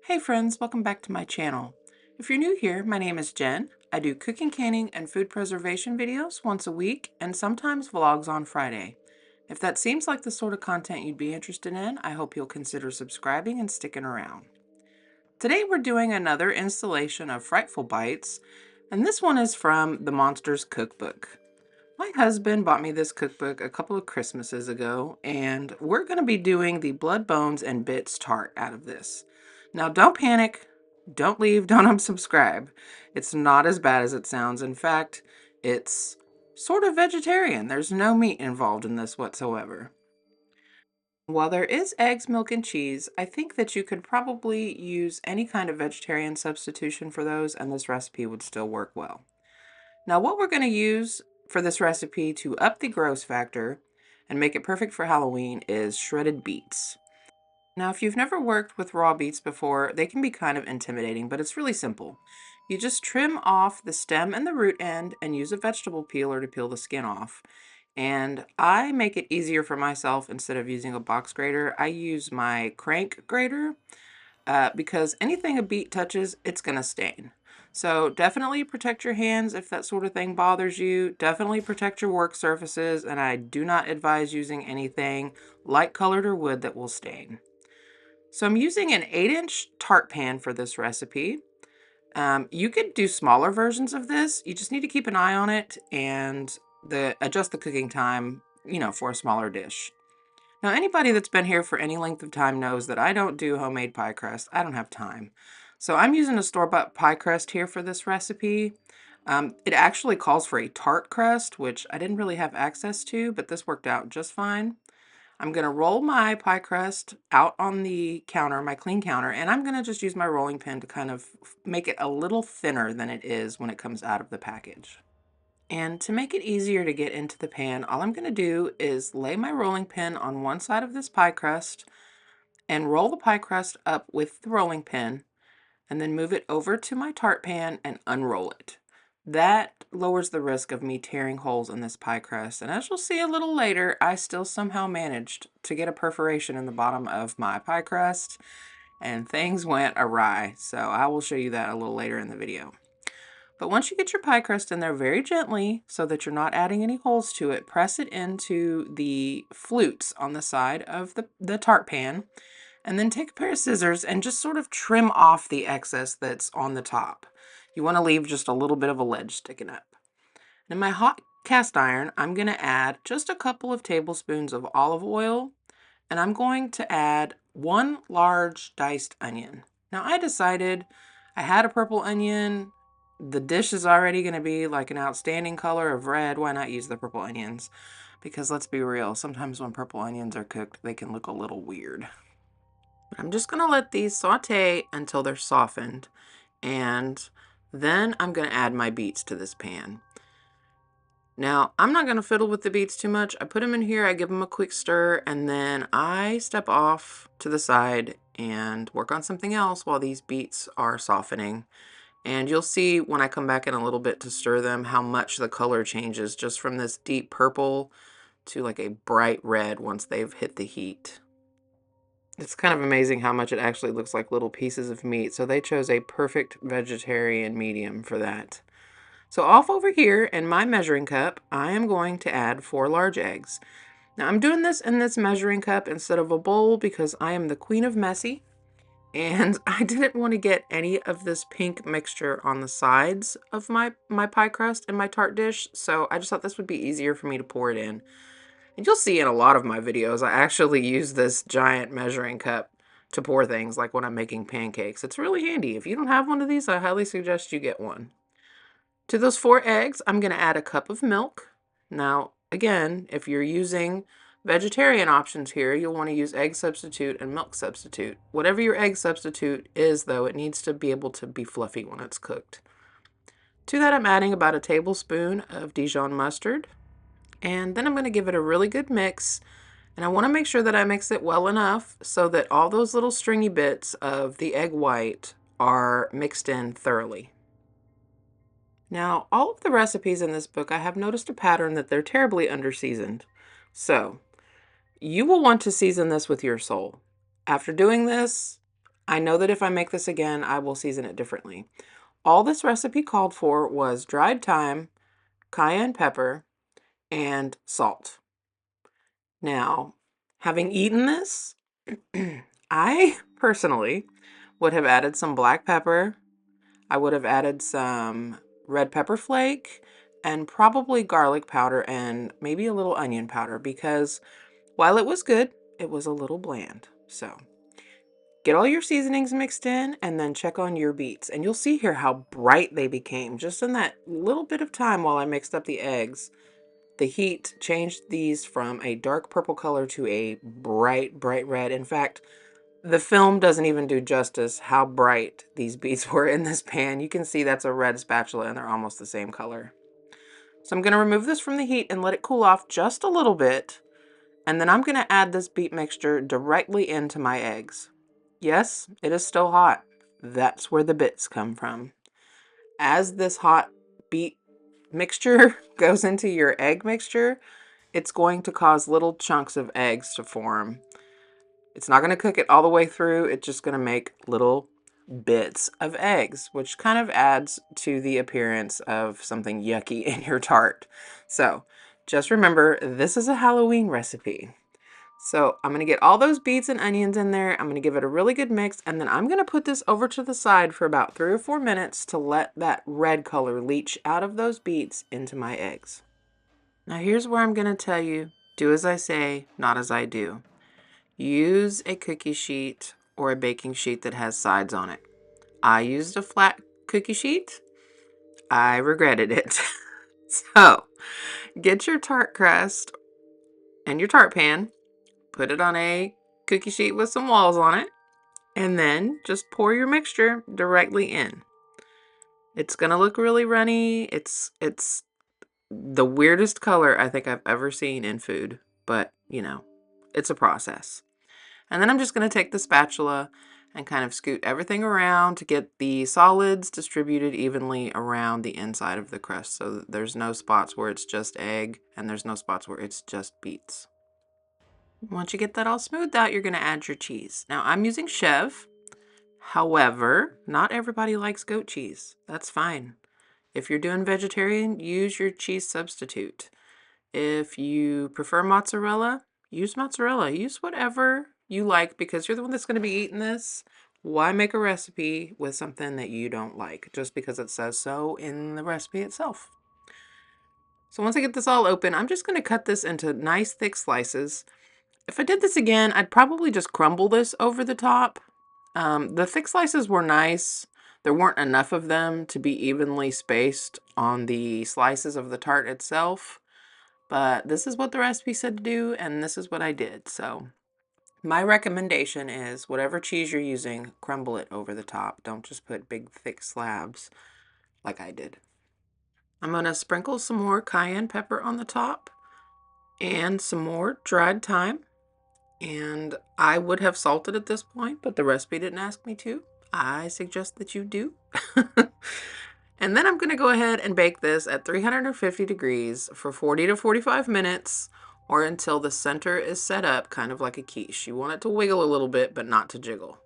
Hey friends, welcome back to my channel. If you're new here, my name is Jen. I do cooking, canning, and food preservation videos once a week and sometimes vlogs on Friday. If that seems like the sort of content you'd be interested in, I hope you'll consider subscribing and sticking around. Today we're doing another installation of Frightful Bites, and this one is from the Monsters Cookbook. My husband bought me this cookbook a couple of Christmases ago, and we're going to be doing the Blood, Bones, and Bits tart out of this. Now, don't panic, don't leave, don't unsubscribe. It's not as bad as it sounds. In fact, it's sort of vegetarian. There's no meat involved in this whatsoever. While there is eggs, milk, and cheese, I think that you could probably use any kind of vegetarian substitution for those, and this recipe would still work well. Now, what we're going to use for this recipe to up the gross factor and make it perfect for Halloween is shredded beets. Now, if you've never worked with raw beets before, they can be kind of intimidating, but it's really simple. You just trim off the stem and the root end and use a vegetable peeler to peel the skin off. And I make it easier for myself instead of using a box grater. I use my crank grater because anything a beet touches, it's going to stain. So definitely protect your hands if that sort of thing bothers you. Definitely protect your work surfaces, and I do not advise using anything light colored or wood that will stain. So I'm using an 8-inch tart pan for this recipe. You could do smaller versions of this. You just need to keep an eye on it and adjust the cooking time, for a smaller dish. Now, anybody that's been here for any length of time knows that I don't do homemade pie crust. I don't have time. So I'm using a store-bought pie crust here for this recipe. It actually calls for a tart crust, which I didn't really have access to, but this worked out just fine. I'm going to roll my pie crust out on the counter, my clean counter, and I'm going to just use my rolling pin to kind of make it a little thinner than it is when it comes out of the package. And to make it easier to get into the pan, all I'm going to do is lay my rolling pin on one side of this pie crust and roll the pie crust up with the rolling pin, and then move it over to my tart pan and unroll it. That lowers the risk of me tearing holes in this pie crust, and as you'll see a little later, I still somehow managed to get a perforation in the bottom of my pie crust, and things went awry, so I will show you that a little later in the video. But once you get your pie crust in there very gently, so that you're not adding any holes to it, press it into the flutes on the side of the tart pan, and then take a pair of scissors and just sort of trim off the excess that's on the top. You want to leave just a little bit of a ledge sticking up. In my hot cast iron, I'm going to add just a couple of tablespoons of olive oil, and I'm going to add 1 large diced onion. Now, I decided I had a purple onion. The dish is already going to be like an outstanding color of red. Why not use the purple onions? Because let's be real, sometimes when purple onions are cooked, they can look a little weird. I'm just going to let these saute until they're softened, and then I'm going to add my beets to this pan. Now, I'm not going to fiddle with the beets too much. I put them in here, I give them a quick stir, and then I step off to the side and work on something else while these beets are softening. And you'll see when I come back in a little bit to stir them how much the color changes just from this deep purple to like a bright red once they've hit the heat. It's kind of amazing how much it actually looks like little pieces of meat. So they chose a perfect vegetarian medium for that. So off over here in my measuring cup, I am going to add 4 large eggs. Now I'm doing this in this measuring cup instead of a bowl because I am the queen of messy. And I didn't want to get any of this pink mixture on the sides of my pie crust and my tart dish. So I just thought this would be easier for me to pour it in. And you'll see in a lot of my videos, I actually use this giant measuring cup to pour things, like when I'm making pancakes. It's really handy. If you don't have one of these, I highly suggest you get one. To those 4 eggs, I'm going to add a cup of milk. Now, again, if you're using vegetarian options here, you'll want to use egg substitute and milk substitute. Whatever your egg substitute is, though, it needs to be able to be fluffy when it's cooked. To that, I'm adding about a tablespoon of Dijon mustard. And then I'm going to give it a really good mix. And I want to make sure that I mix it well enough so that all those little stringy bits of the egg white are mixed in thoroughly. Now, all of the recipes in this book, I have noticed a pattern that they're terribly under-seasoned. So, you will want to season this with your soul. After doing this, I know that if I make this again, I will season it differently. All this recipe called for was dried thyme, cayenne pepper, and salt. Now, having eaten this, I personally would have added some black pepper. I would have added some red pepper flake and probably garlic powder and maybe a little onion powder, because while it was good, it was a little bland. So get all your seasonings mixed in and then check on your beets. And you'll see here how bright they became just in that little bit of time while I mixed up the eggs. The heat changed these from a dark purple color to a bright, bright red. In fact, the film doesn't even do justice how bright these beets were in this pan. You can see that's a red spatula and they're almost the same color. So I'm going to remove this from the heat and let it cool off just a little bit. And then I'm going to add this beet mixture directly into my eggs. Yes, it is still hot. That's where the bits come from. As this hot beet mixture goes into your egg mixture, it's going to cause little chunks of eggs to form. It's not going to cook it all the way through. It's just going to make little bits of eggs, which kind of adds to the appearance of something yucky in your tart. So just remember, this is a Halloween recipe. So I'm going to get all those beets and onions in there. I'm going to give it a really good mix. And then I'm going to put this over to the side for about 3 or 4 minutes to let that red color leach out of those beets into my eggs. Now here's where I'm going to tell you, do as I say, not as I do. Use a cookie sheet or a baking sheet that has sides on it. I used a flat cookie sheet. I regretted it. So get your tart crust and your tart pan, put it on a cookie sheet with some walls on it, and then just pour your mixture directly in. It's gonna look really runny. It's the weirdest color I think I've ever seen in food, but you know, it's a process. And then I'm just going to take the spatula and kind of scoot everything around to get the solids distributed evenly around the inside of the crust, so that there's no spots where it's just egg and there's no spots where it's just beets. Once you get that all smoothed out, you're going to add your cheese. Now I'm using Chev. However, not everybody likes goat cheese. That's fine. If you're doing vegetarian, use your cheese substitute. If you prefer mozzarella, use mozzarella. Use whatever you like, because you're the one that's going to be eating this. Why make a recipe with something that you don't like just because it says so in the recipe itself? So once I get this all open, I'm just going to cut this into nice thick slices. If I did this again, I'd probably just crumble this over the top. The thick slices were nice. There weren't enough of them to be evenly spaced on the slices of the tart itself. But this is what the recipe said to do, and this is what I did. So my recommendation is whatever cheese you're using, crumble it over the top. Don't just put big, thick slabs like I did. I'm going to sprinkle some more cayenne pepper on the top and some more dried thyme. And I would have salted at this point, but the recipe didn't ask me to. I suggest that you do. And then I'm going to go ahead and bake this at 350 degrees for 40 to 45 minutes, or until the center is set up kind of like a quiche. You want it to wiggle a little bit, but not to jiggle.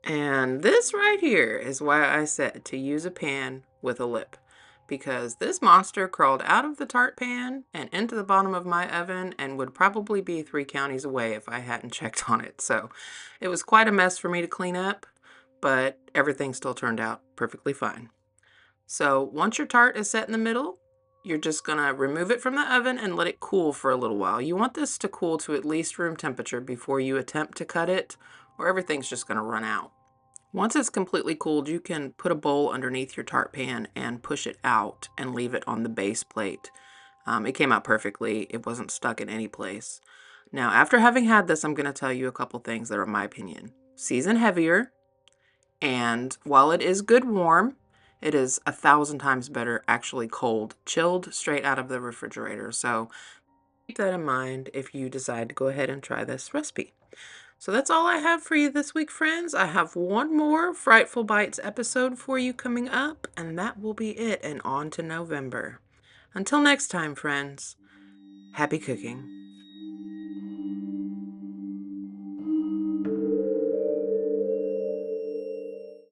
And this right here is why I said to use a pan with a lip, because this monster crawled out of the tart pan and into the bottom of my oven and would probably be 3 counties away if I hadn't checked on it. So it was quite a mess for me to clean up, but everything still turned out perfectly fine. So once your tart is set in the middle, you're just going to remove it from the oven and let it cool for a little while. You want this to cool to at least room temperature before you attempt to cut it, or everything's just going to run out. Once it's completely cooled, you can put a bowl underneath your tart pan and push it out and leave it on the base plate. It came out perfectly. It wasn't stuck in any place. Now, after having had this, I'm going to tell you a couple things that are my opinion. Season heavier, and while it is good warm, it is 1,000 times better actually cold, chilled straight out of the refrigerator. So keep that in mind if you decide to go ahead and try this recipe. So that's all I have for you this week, friends. I have one more Frightful Bites episode for you coming up, and that will be it, and on to November. Until next time, friends, happy cooking.